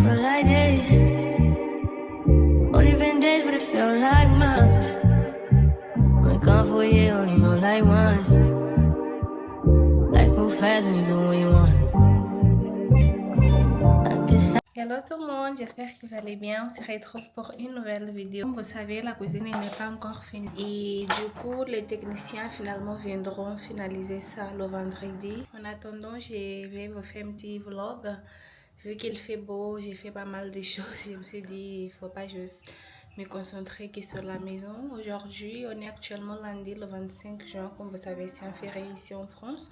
feel like days. Only been days, but it felt like months. Been gone for a year, only know like once. Life move fast when you do what you want. Hello tout le monde, j'espère que vous allez bien. On se retrouve pour une nouvelle vidéo. Comme vous savez, la cuisine n'est pas encore finie. Et du coup, les techniciens finalement viendront finaliser ça le vendredi. En attendant, je vais vous faire un petit vlog. Vu qu'il fait beau, j'ai fait pas mal de choses. Je me suis dit, il faut pas juste me concentrer que sur la maison. Aujourd'hui, on est actuellement lundi, le 25 juin. Comme vous savez, c'est un férié ici en France.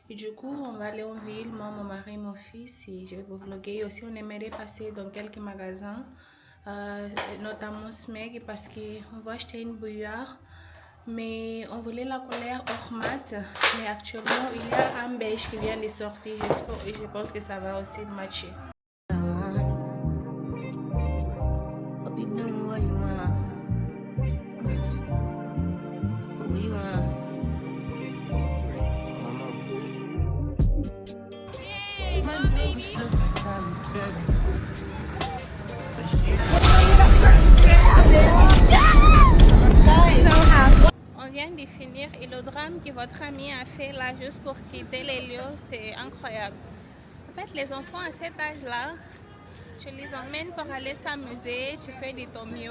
Et du coup, on va aller en ville, moi, mon mari, mon fils, et je vais vous vlogger. Aussi, on aimerait passer dans quelques magasins, notamment Smeg, parce qu'on va acheter une bouilloire. Mais on voulait la couleur hors mat. Mais actuellement, il y a un beige qui vient de sortir. Et je pense que ça va aussi matcher. On vient de finir et le drame que votre ami a fait là juste pour quitter les lieux, c'est incroyable. En fait, les enfants à cet âge-là, tu les emmènes pour aller s'amuser, tu fais de ton mieux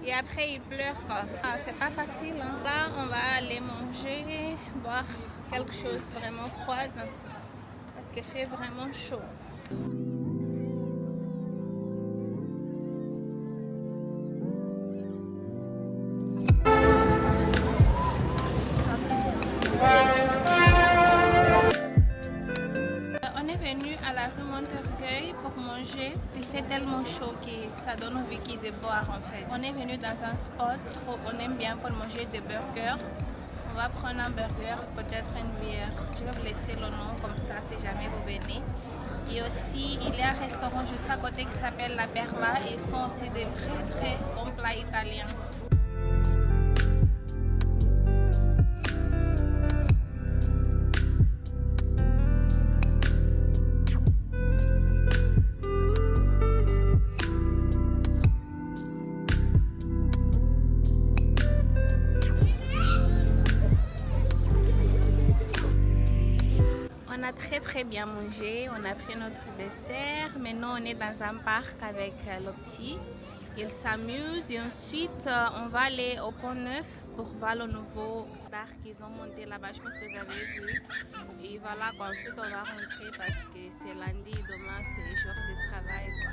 et après ils pleurent. Ah, c'est pas facile. Hein. Là, on va aller manger, boire quelque chose vraiment froid parce qu'il fait vraiment chaud. À la rue Montorgueil pour manger. Il fait tellement chaud que ça donne envie de boire en fait. On est venu dans un spot où on aime bien pour manger des burgers. On va prendre un burger, peut-être une bière. Je vais vous laisser le nom comme ça si jamais vous venez. Et aussi, il y a un restaurant juste à côté qui s'appelle La Perla. Ils font aussi des très bons plats italiens. On a très bien mangé, on a pris notre dessert. Maintenant on est dans un parc avec le petit. Il s'amuse et ensuite on va aller au Pont Neuf pour voir le nouveau parc qu'ils ont monté là-bas. Je pense que vous avez vu. Et voilà, ensuite on va rentrer parce que c'est lundi, demain c'est jour de travail quoi.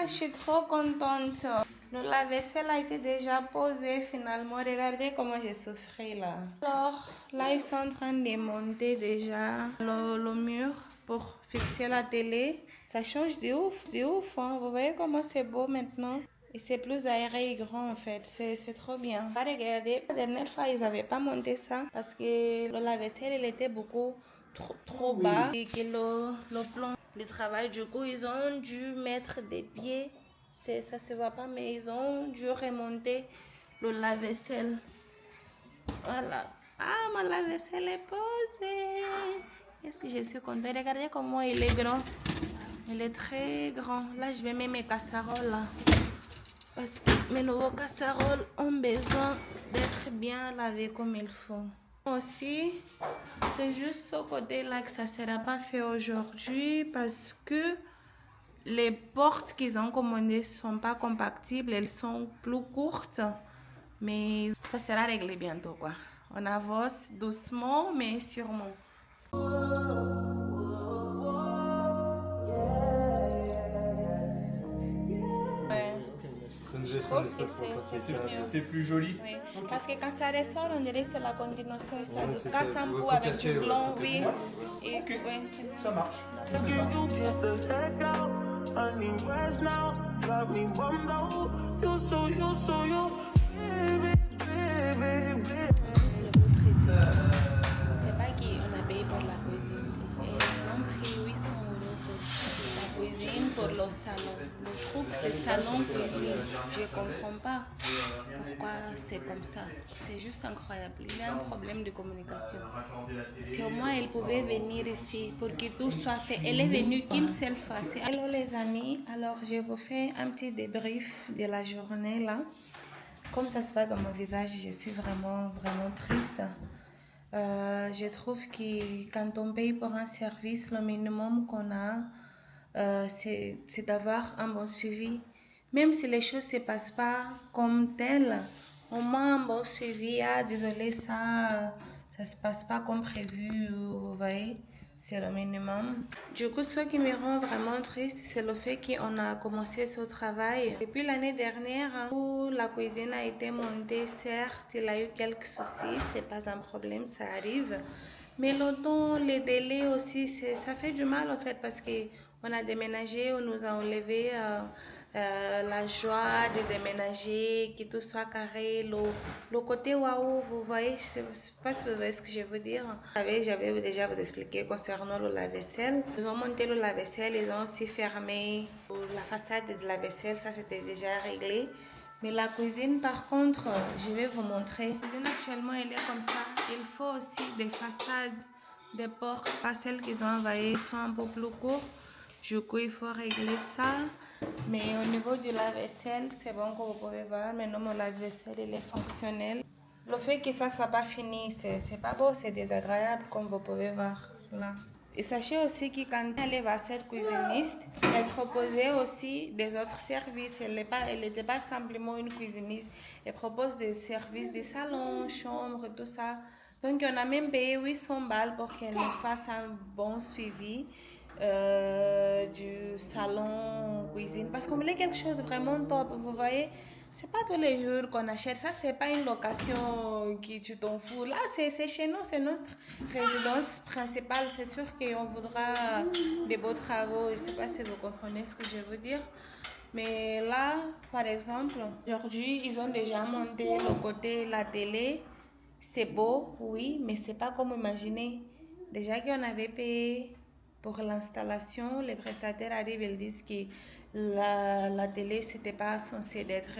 Je suis trop contente. Le lave-vaisselle a été déjà posé finalement. Regardez comment j'ai souffert là. Alors là ils sont en train de monter déjà le mur pour fixer la télé. Ça change de ouf hein. Vous voyez comment c'est beau maintenant. Et c'est plus aéré et grand en fait. C'est trop bien. Regardez, la dernière fois ils n'avaient pas monté ça parce que le lave-vaisselle il était beaucoup trop bas et que le plan de travail, du coup ils ont dû mettre des pieds, ça se voit pas mais ils ont dû remonter le lave-vaisselle. Voilà. Ah, mon lave-vaisselle est posé. Est-ce que je suis contente? Regardez comment il est grand. Il est très grand. Là je vais mettre mes casseroles là parce que mes nouveaux casseroles ont besoin d'être bien lavées comme il faut. Aussi, c'est juste ce côté-là que ça ne sera pas fait aujourd'hui parce que les portes qu'ils ont commandées ne sont pas compatibles, elles sont plus courtes, mais ça sera réglé bientôt quoi. On avance doucement mais sûrement. Je trouve que c'est plus joli. Oui. Okay. Parce que quand ça ressort, on dirait que c'est la continuation. Ça casse un bout avec du blanc, oui. Et, okay. Ouais, ça marche. C'est pas qu'on a payé pour la cuisine. Ils ont pris 800 € pour la cuisine, pour le salon. Le truc, c'est salon-cuisine. Je ne comprends pas pourquoi c'est comme ça. C'est juste incroyable. Il y a un problème de communication. Si au moins elle pouvait venir ici pour que tout soit fait. Elle est venue qu'une seule fois. Hello les amis, alors je vous fais un petit débrief de la journée là. Comme ça se voit dans mon visage, je suis vraiment triste. Je trouve que quand on paye pour un service, le minimum qu'on a, c'est d'avoir un bon suivi. Même si les choses ne se passent pas comme telles, au moins un bon suivi. Ah, désolé, ça ne se passe pas comme prévu, vous voyez. C'est le minimum. Du coup, ce qui me rend vraiment triste, c'est le fait qu'on a commencé ce travail. Depuis l'année dernière, où la cuisine a été montée, certes, il a eu quelques soucis, c'est pas un problème, ça arrive. Mais le temps, les délais aussi, ça fait du mal en fait parce qu'on a déménagé, on nous a enlevé la joie de déménager, que tout soit carré, le côté waouh, vous voyez, je sais pas si vous voyez ce que je veux dire. Vous savez, j'avais déjà vous expliqué concernant le lave-vaisselle. Ils ont monté le lave-vaisselle, ils ont aussi fermé la façade de la vaisselle, ça c'était déjà réglé. Mais la cuisine, par contre, je vais vous montrer. La cuisine actuellement, elle est comme ça. Il faut aussi des façades, des portes. Pas celles qu'ils ont envoyées sont un peu plus courtes. Du coup, il faut régler ça. Mais au niveau du lave-vaisselle, c'est bon que vous pouvez voir. Maintenant, mon lave-vaisselle, il est fonctionnel. Le fait que ça ne soit pas fini, c'est pas beau, c'est désagréable, comme vous pouvez voir là. Et sachez aussi que quand elle va cette cuisiniste, elle proposait aussi des autres services. Elle n'était pas simplement une cuisiniste. Elle propose des services de salon, chambre, tout ça. Donc, on a même payé 800 balles pour qu'elle nous fasse un bon suivi du salon cuisine. Parce qu'on voulait quelque chose de vraiment top, vous voyez. C'est pas tous les jours qu'on achète ça, c'est pas une location qui tu t'en fous. Là, c'est chez nous, c'est notre résidence principale. C'est sûr qu'on voudra des beaux travaux. Je sais pas si vous comprenez ce que je veux dire. Mais là, par exemple, aujourd'hui, ils ont déjà monté le côté la télé. C'est beau, oui, mais c'est pas comme imaginé. Déjà qu'on avait payé pour l'installation, les prestataires arrivent et disent que la télé, c'était pas censé d'être,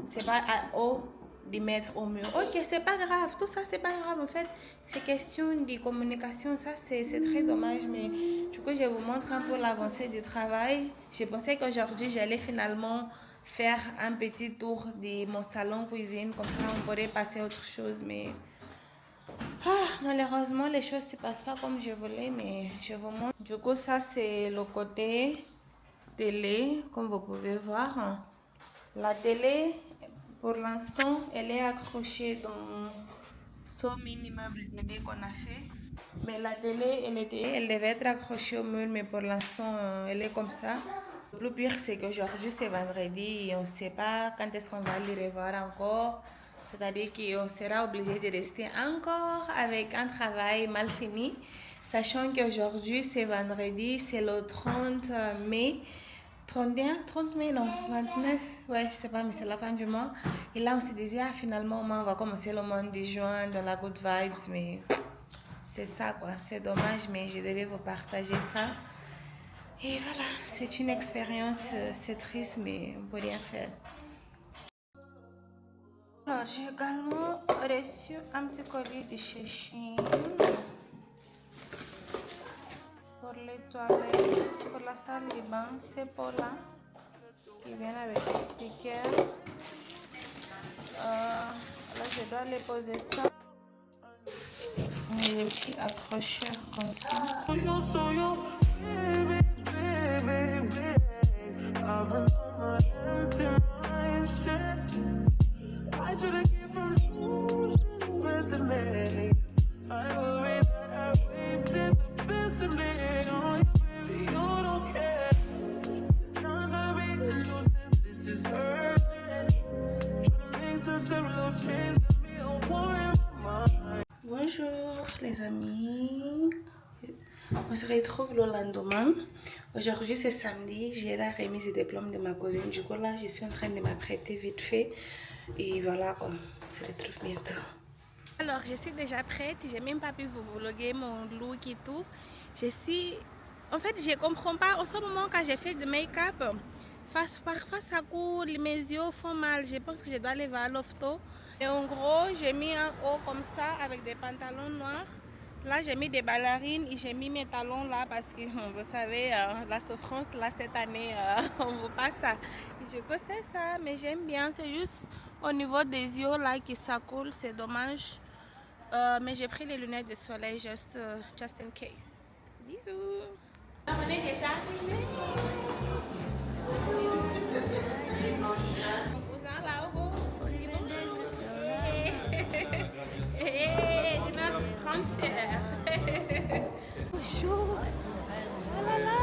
c'est pas à haut de mettre au mur. Ok, c'est pas grave, tout ça c'est pas grave en fait. C'est question de communication, ça c'est très dommage. Mais du coup, je vous montre un peu l'avancée du travail. Je pensais qu'aujourd'hui, j'allais finalement faire un petit tour de mon salon cuisine, comme ça on pourrait passer à autre chose. Mais malheureusement, les choses ne se passent pas comme je voulais, mais je vous montre. Du coup, ça c'est le côté télé, comme vous pouvez voir. La télé, pour l'instant, elle est accrochée dans ce mini-meuble de télé qu'on a fait. Mais la télé, elle devait être accrochée au mur, mais pour l'instant, elle est comme ça. Le plus pire, c'est qu'aujourd'hui, c'est vendredi et on ne sait pas quand est-ce qu'on va les revoir encore. C'est-à-dire qu'on sera obligé de rester encore avec un travail mal fini. Sachant qu'aujourd'hui, c'est vendredi, c'est le 30 mai. 31, 30 mai, non, 29, ouais, je sais pas, mais c'est la fin du mois. Et là, on se disait, finalement, on va commencer le mois de juin dans la good vibes, mais c'est ça, quoi. C'est dommage, mais je devais vous partager ça. Et voilà, c'est une expérience, c'est triste, mais on peut rien faire. Alors, j'ai également reçu un petit colis de chez Shein pour les toilettes, pour la salle de bain, c'est pour là qui viennent avec des stickers. Là, je dois les poser ça. Et des petits accrocheurs comme ça. Bonjour les amis, on se retrouve le lendemain. Aujourd'hui c'est samedi, j'ai la remise des diplômes de ma cousine. Du coup là je suis en train de m'apprêter vite fait et voilà quoi, on se retrouve bientôt. Alors, je suis déjà prête. J'ai même pas pu vous vlogger mon look et tout. En fait, je comprends pas. Au moment quand j'ai fait du make-up, parfois ça coule, mes yeux font mal. Je pense que je dois aller vers l'ofto. Et en gros, j'ai mis un haut comme ça avec des pantalons noirs. Là, j'ai mis des ballerines et j'ai mis mes talons là parce que, vous savez, la souffrance là cette année, on ne veut pas ça. Je connais ça, mais j'aime bien. C'est juste au niveau des yeux là que ça coule, c'est dommage. Mais j'ai pris les lunettes de soleil just in case. Bisous. On est déjà arrivé. Mon cousin là-haut. Hey, notre grand-sœur. Bonjour. Oh là là.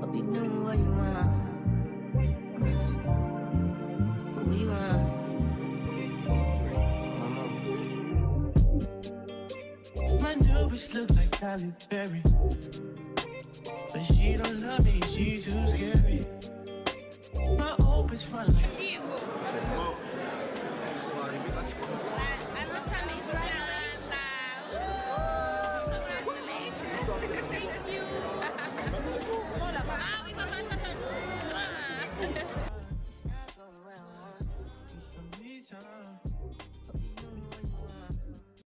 Hope you know what you want. What you want. My new bitch look like Halle Berry, but she don't love me, she too scary. My old bitch front like